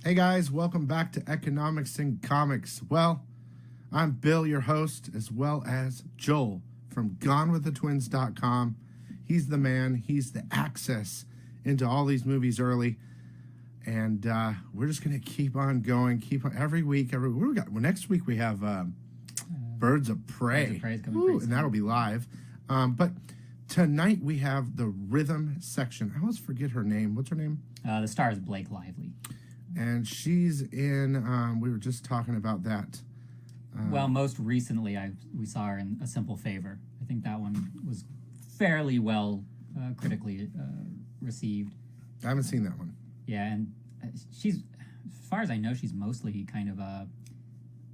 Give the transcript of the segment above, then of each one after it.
Hey guys, welcome back to Economics and Comics. Well, I'm Bill, your host, as well as Joel from GoneWithTheTwins.com. He's the man, he's the access into all these movies early. And we're just going to keep on going, every week. What do we got? Well, next week we have Birds of Prey. Birds of Prey is coming pretty soon. And that'll be live. But tonight we have the rhythm section. I always forget her name. What's her name? The star is Blake Lively. And she's in, we were just talking about that. Well, most recently we saw her in A Simple Favor. I think that one was fairly well critically received. I haven't seen that one. Yeah, and she's, as far as I know, she's mostly kind of a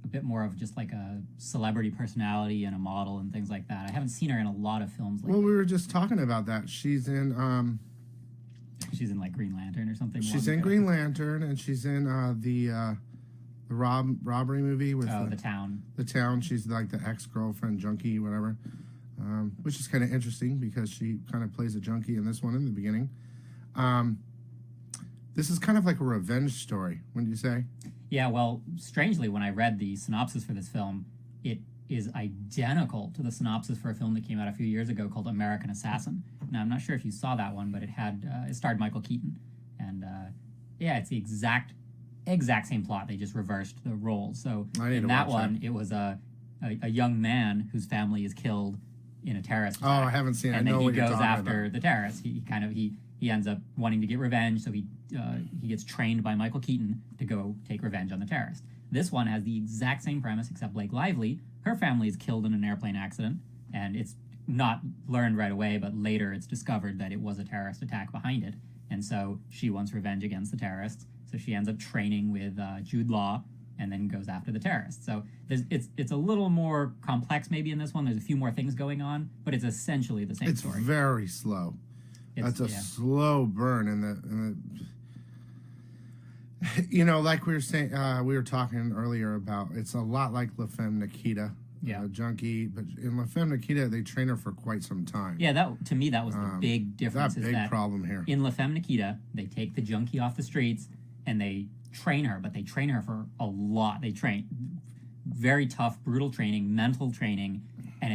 bit more of just like a celebrity personality and a model and things like that. I haven't seen her in a lot of films lately. Well, we were just talking about that. She's in... she's in like Green Lantern or something. She's in Green Lantern, and she's in the robbery movie with The Town. The Town. She's like the ex-girlfriend junkie, whatever, which is kind of interesting because she kind of plays a junkie in this one in the beginning. This is kind of like a revenge story, wouldn't you say? Yeah, well, strangely, when I read the synopsis for this film, it is identical to the synopsis for a film that came out a few years ago called American Assassin. Now, I'm not sure if you saw that one, but it starred Michael Keaton. And, yeah, it's the exact same plot. They just reversed the roles. So in that one, it was a young man whose family is killed in a terrorist attack. Oh, I haven't seen it. And I know then what he you're goes talking after about. the terrorists. He ends up wanting to get revenge, so he gets trained by Michael Keaton to go take revenge on the terrorists. This one has the exact same premise, except Blake Lively, her family is killed in an airplane accident, and it's not learned right away, but later it's discovered that it was a terrorist attack behind it, and so she wants revenge against the terrorists, so she ends up training with Jude and then goes after the terrorists. So it's a little more complex maybe in this one. There's a few more things going on, but it's essentially the same story. It's very slow. That's a slow burn in the you know, like we were saying, we were talking earlier about, it's a lot like La Femme Nikita, junkie, but in La Femme Nikita, they train her for quite some time. Yeah, to me, that was the big difference. That big problem here. In La Femme Nikita, they take the junkie off the streets and they train her, but they train her for a lot. They train very tough, brutal training, mental training, and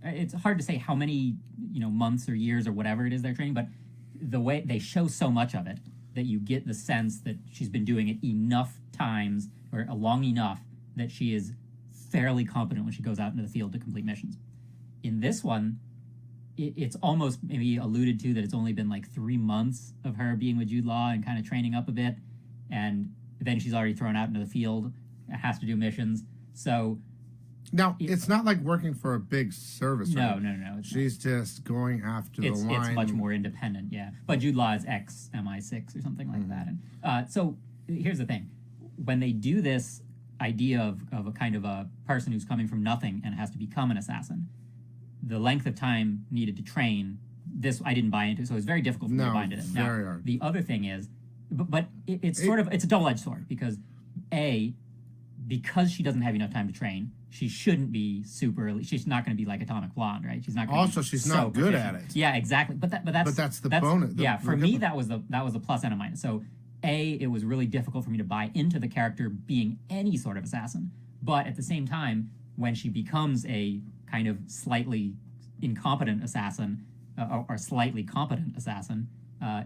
it's hard to say how many months or years or whatever it is they're training, but the way they show so much of it that you get the sense that she's been doing it enough times or long enough that she is fairly competent when she goes out into the field to complete missions. In this one, it's almost maybe alluded to that it's only been like 3 months of her being with Jude Law and kind of training up a bit, and then she's already thrown out into the field, has to do missions. So now, it's not like working for a big service, right? No. She's just going after the line. It's much more independent, yeah. But Jude Law is ex-MI6 or something like that. And so here's the thing. When they do this idea of a kind of a person who's coming from nothing and has to become an assassin, the length of time needed to train, this I didn't buy into, so it's very difficult for me to buy into this. Now, very hard. The other thing is, it's a double-edged sword, because because she doesn't have enough time to train, she shouldn't be she's not going to be like Atomic Blonde, right? She's not going to she's not good at it. Yeah, exactly. But that's the bonus. For me, that was a plus and a minus. So it was really difficult for me to buy into the character being any sort of assassin. But at the same time, when she becomes a kind of slightly incompetent assassin or slightly competent assassin,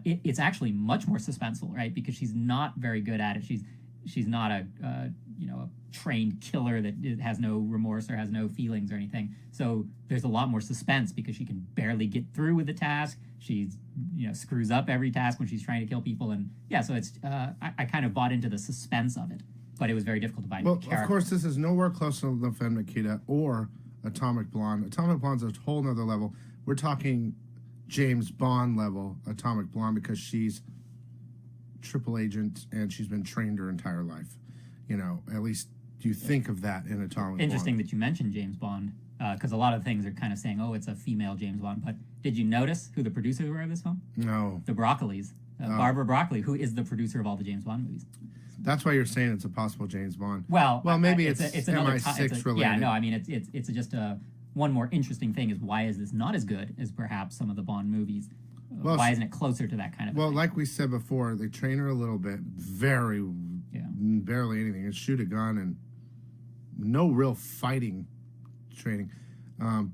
it's actually much more suspenseful, right? Because she's not very good at it. She's not a trained killer that has no remorse or has no feelings or anything. So there's a lot more suspense because she can barely get through with the task. She's screws up every task when she's trying to kill people, and so it's I kind of bought into the suspense of it, but it was very difficult to buy into the character. Of course, this is nowhere close to La Femme Nikita or Atomic Blonde. Atomic Blonde's a whole nother level. We're talking James Bond level Atomic Blonde because she's triple agent and she's been trained her entire life. At least you think of that in Atomic Blonde. Interesting that you mentioned James Bond, because a lot of things are kind of saying, oh, it's a female James Bond. But did you notice who the producers were of this film? No. The Broccolis. Barbara Broccoli, who is the producer of all the James Bond movies. That's why you're saying it's a possible James Bond. Well, maybe it's MI6 related. Yeah, no, I mean, it's just one more interesting thing is why is this not as good as perhaps some of the Bond movies Well, why isn't it closer to that kind of? Well, thing? like we said before, they train her a little bit, barely anything, and shoot a gun, and no real fighting training,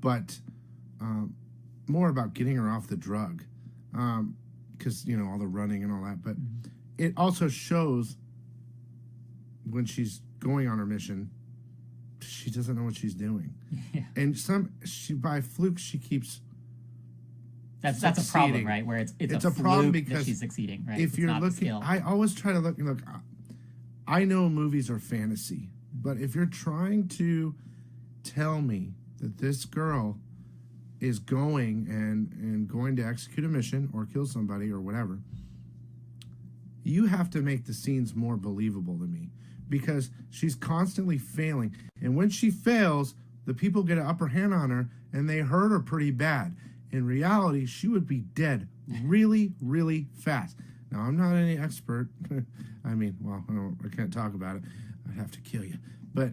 but more about getting her off the drug, because all the running and all that. But it also shows when she's going on her mission, she doesn't know what she's doing, and by fluke she keeps. That's a problem, right? Where it's a problem because she's succeeding, right? If you're looking, I always try to look. I know movies are fantasy, but if you're trying to tell me that this girl is going to execute a mission or kill somebody or whatever, you have to make the scenes more believable to me, because she's constantly failing, and when she fails, the people get an upper hand on her and they hurt her pretty bad. In reality, she would be dead really, really fast. Now, I'm not any expert. I mean, well, I can't talk about it. I'd have to kill you. But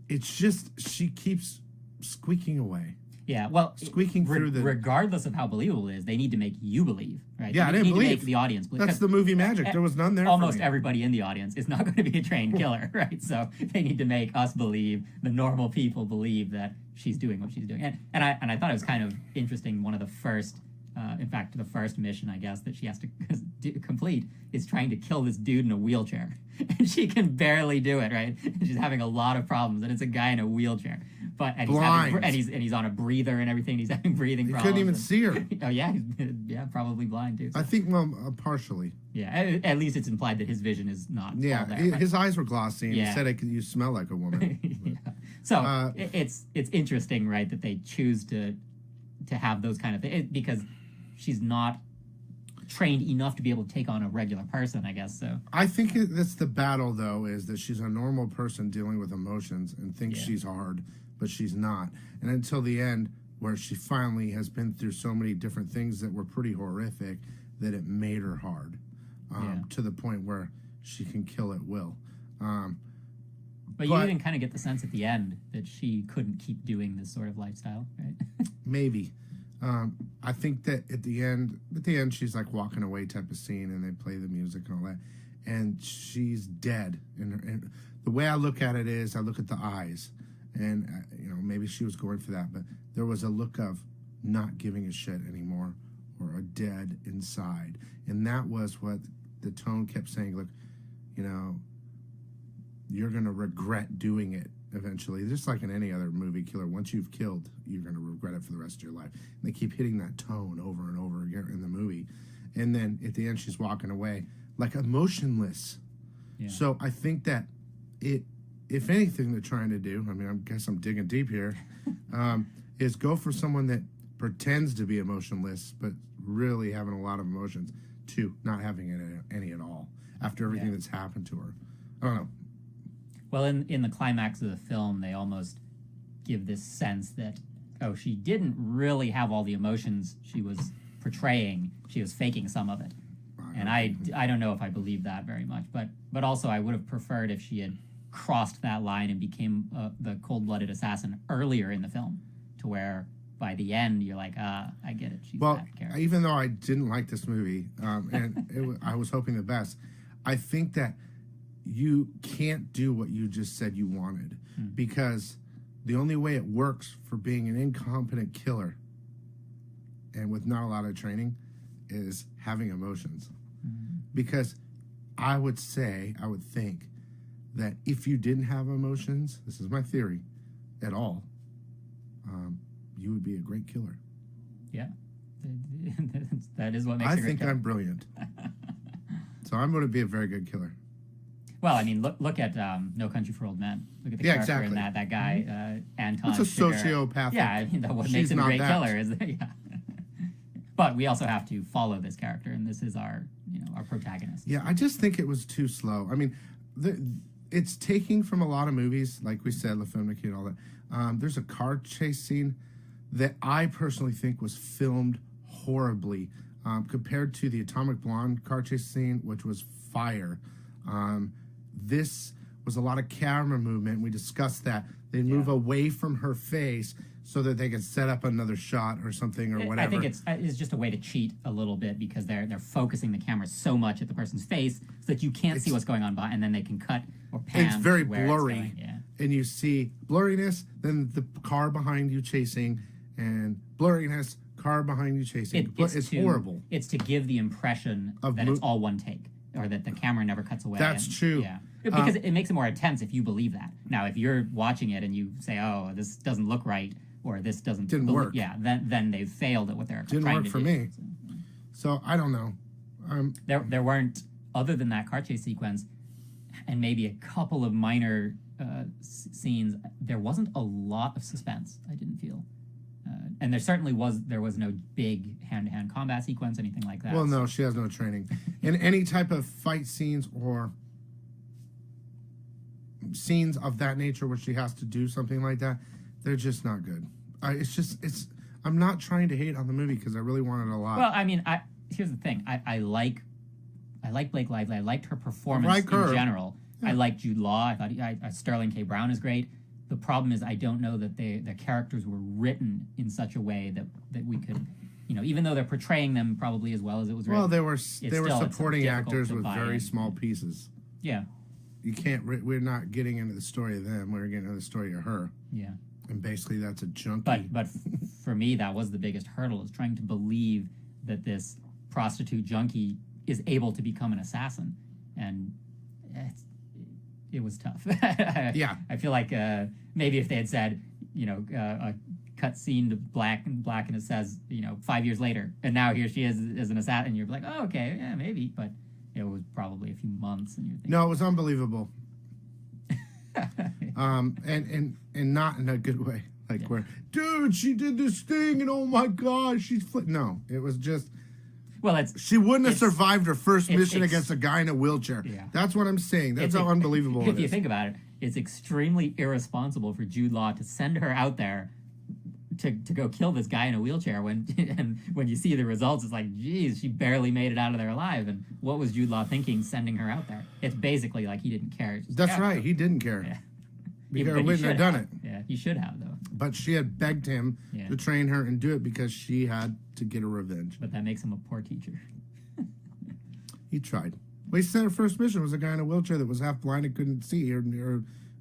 it's just she keeps squeaking away. Yeah, well, squeaking through regardless of how believable it is, they need to make you believe, right? Yeah, I didn't believe. To make the audience believe. That's the movie magic. There was none there. Almost for me. Everybody in the audience is not going to be a trained killer, right? So they need to make us believe, the normal people believe that she's doing what she's doing. And I thought it was kind of interesting. One of the first, in fact, the first mission, I guess, that she has to complete is trying to kill this dude in a wheelchair, and she can barely do it, right? She's having a lot of problems, and it's a guy in a wheelchair. And he's on a breather and everything. He's having breathing problems. Couldn't even see her. Oh yeah, probably blind too. So. I think partially. Yeah, at least it's implied that his vision is not. Yeah, all there, his eyes were glossy, and he said you smell like a woman. Yeah. So it's interesting, right, that they choose to have those kind of things, because she's not trained enough to be able to take on a regular person, I guess. So I think that's the battle, though, is that she's a normal person dealing with emotions and thinks she's hard, but she's not. And until the end, where she finally has been through so many different things that were pretty horrific, that it made her hard, to the point where she can kill at will. But you even kind of get the sense at the end that she couldn't keep doing this sort of lifestyle, right? Maybe. I think that at the end, she's like walking away type of scene, and they play the music and all that, and she's dead. And the way I look at it is, I look at the eyes, and maybe she was going for that, but there was a look of not giving a shit anymore, or a dead inside, and that was what the tone kept saying. Look, you're gonna regret doing it eventually, just like in any other movie killer. Once you've killed, you're going to regret it for the rest of your life. And they keep hitting that tone over and over again in the movie. And then at the end, she's walking away like emotionless. Yeah. So I think that if anything they're trying to do, I guess I'm digging deep here, is go for someone that pretends to be emotionless, but really having a lot of emotions, to not having any at all after everything that's happened to her. I don't know. Well, in the climax of the film, they almost give this sense that, she didn't really have all the emotions she was portraying. She was faking some of it. And I don't know if I believe that very much. But also, I would have preferred if she had crossed that line and became the cold-blooded assassin earlier in the film, to where by the end, you're like, I get it. She's that character. Even though I didn't like this movie, and I was hoping the best, I think that you can't do what you just said you wanted, because the only way it works for being an incompetent killer and with not a lot of training is having emotions. Because I would think that if you didn't have emotions, this is my theory, at all, you would be a great killer. Yeah. That is what makes I a great think killer. I'm brilliant. So I'm going to be a very good killer. Well, look at No Country for Old Men. Look at the character in that guy, Anton. It's a Sugar. sociopathic. Yeah, what makes him a great killer is that, But we also have to follow this character, and this is our protagonist. Yeah, I just think it was too slow. It's taking from a lot of movies, like we said, La Femme Nikki and all that. There's a car chase scene that I personally think was filmed horribly, compared to the Atomic Blonde car chase scene, which was fire. This was a lot of camera movement. We discussed that. They move away from her face so that they can set up another shot or something or whatever. I think it's just a way to cheat a little bit because they're focusing the camera so much at the person's face so that you can't see what's going on behind, and then they can cut or pan. It's very where blurry, it's going. and you see blurriness, then the car behind you chasing, and blurriness, car behind you chasing. It's horrible. It's to give the impression that it's all one take, or that the camera never cuts away. That's true. Yeah, because it makes it more intense if you believe that. Now, if you're watching it and you say, "Oh, this doesn't look right," or "This didn't work," yeah, then they've failed at what they're trying to do. Didn't work for me. So I don't know. There weren't, other than that car chase sequence, and maybe a couple of minor scenes. There wasn't a lot of suspense. I didn't feel. And there was no big hand-to-hand combat sequence, anything like that. Well, no, she has no training. In any type of fight scenes or scenes of that nature where she has to do something like that, they're just not good. I'm not trying to hate on the movie because I really wanted a lot. Well, I mean, here's the thing. I like Blake Lively. I liked her performance in general. Yeah. I like Jude Law. I thought Sterling K. Brown is great. The problem is I don't know that the characters were written in such a way that we could, even though they're portraying them probably as well as it was written. Well, they were supporting actors with very small pieces. Yeah. You can't. We're not getting into the story of them. We're getting into the story of her. Yeah. And basically, that's a junkie. But for me, that was the biggest hurdle: is trying to believe that this prostitute junkie is able to become an assassin, and it was tough. Yeah. I feel like maybe if they had said, a cut scene to black, and it says, 5 years later, and now here she is as an assassin, and you're like, oh, okay, yeah, maybe, but it was probably a few months, and you're thinking, no, it was unbelievable. And not in a good way, where, dude, she did this thing, and oh my gosh, she's no, it was just. Well, she wouldn't have survived her first mission against a guy in a wheelchair. Yeah. That's what I'm saying. That's how unbelievable it is. If you think about it, it's extremely irresponsible for Jude Law to send her out there to go kill this guy in a wheelchair when you see the results, it's like, geez, she barely made it out of there alive. And what was Jude Law thinking sending her out there? It's basically like he didn't care. That's right. He didn't care. Yeah. Because he wouldn't have done it. Yeah, he should have, though. But she had begged him to train her and do it because she had to get her revenge. But that makes him a poor teacher. He tried. Well, he said her first mission was a guy in a wheelchair that was half blind and couldn't see or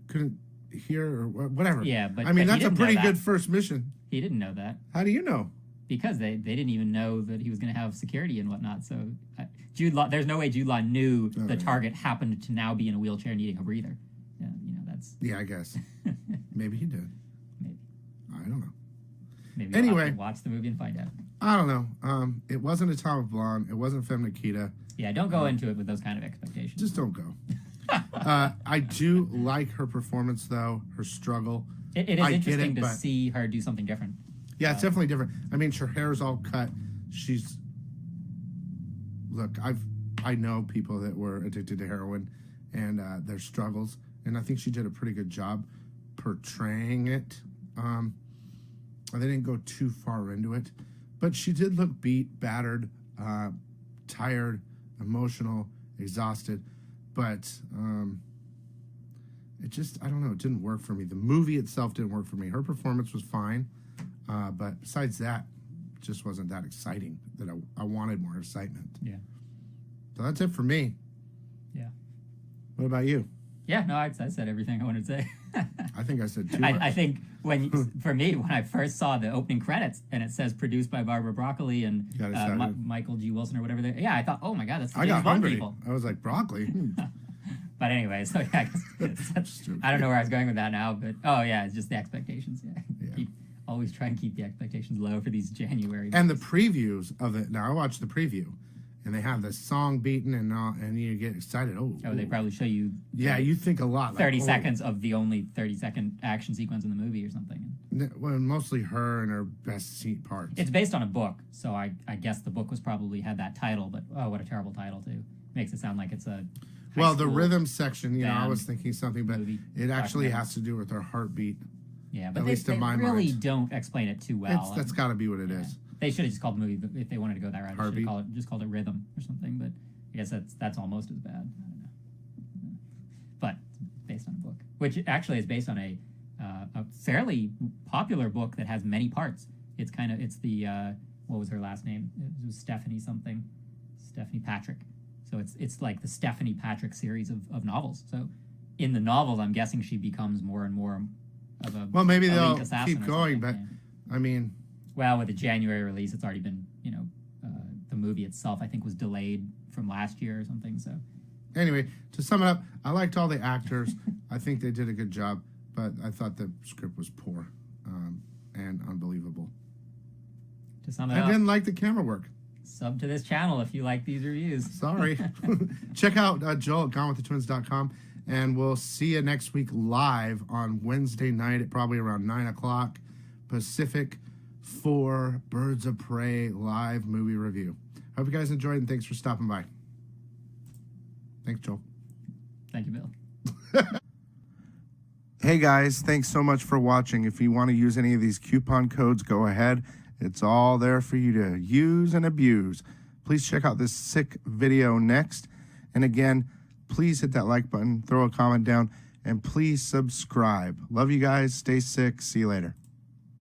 couldn't hear or whatever. Yeah, but that's a pretty good first mission. He didn't know that. How do you know? Because they didn't even know that he was going to have security and whatnot. So Jude Law, there's no way Jude Law knew the target happened to now be in a wheelchair needing a breather. Yeah, I guess. Maybe he did. Maybe. I don't know. Maybe anyway, watch the movie and find out. I don't know. It wasn't Atomic Blonde. It wasn't Femme Nikita. Yeah, don't go into it with those kind of expectations. Just don't go. I do like her performance, though. Her struggle. It is interesting to see her do something different. Yeah, it's definitely different. I mean, her hair's all cut. Look, I know people that were addicted to heroin and their struggles. And I think she did a pretty good job portraying it. They didn't go too far into it. But she did look beat, battered, tired, emotional, exhausted. But it just, I don't know, it didn't work for me. The movie itself didn't work for me. Her performance was fine. But besides that, it just wasn't that exciting that I wanted more excitement. Yeah. So that's it for me. Yeah. What about you? Yeah, no, I said everything I wanted to say. I think I said too much. I think for me, when I first saw the opening credits and it says produced by Barbara Broccoli and Michael G. Wilson or whatever, I thought, oh my God, that's the James Bond people. I was like, broccoli? But anyway, so yeah, I don't know where I was going with that now, but it's just the expectations. Yeah. Always try and keep the expectations low for these January movies. And the previews of it. Now, I watched the preview. And they have the song beaten and you get excited. Oh, they probably show you. Yeah, you think a lot. 30 seconds of the only 30-second action sequence in the movie or something. Well, mostly her and her best seat parts. It's based on a book, so I guess the book was probably had that title. But what a terrible title too! Makes it sound like it's a. Well, the rhythm section, I was thinking something, but it actually documentary. has to do with her heartbeat. Yeah, but they really don't explain it too well. That's got to be what it is. They should have just called the movie, if they wanted to go that route, they should have just called it Rhythm or something, but I guess that's almost as bad. I don't know. But it's based on a book, which actually is based on a a fairly popular book that has many parts. It's the what was her last name? It was Stephanie something, Stephanie Patrick. So it's like the Stephanie Patrick series of novels. So in the novels, I'm guessing she becomes more and more of a Well, maybe elite they'll assassin keep or going, but something, I mean, well, with the January release, it's already been, the movie itself, I think, was delayed from last year or something. So anyway, to sum it up, I liked all the actors. I think they did a good job, but I thought the script was poor and unbelievable. to sum it I up, didn't like the camera work. sub to this channel if you like these reviews. Sorry. Check out Joel at GoneWithTheTwins.com, and we'll see you next week live on Wednesday night at probably around 9 o'clock Pacific for Birds of Prey live movie review. Hope you guys enjoyed, and thanks for stopping by. Thanks, Joel. Thank you, Bill. Hey guys, thanks so much for watching. If you want to use any of these coupon codes, go ahead. It's all there for you to use and abuse. Please check out this sick video next. And again, please hit that like button, throw a comment down, and please subscribe. Love you guys. Stay sick. See you later.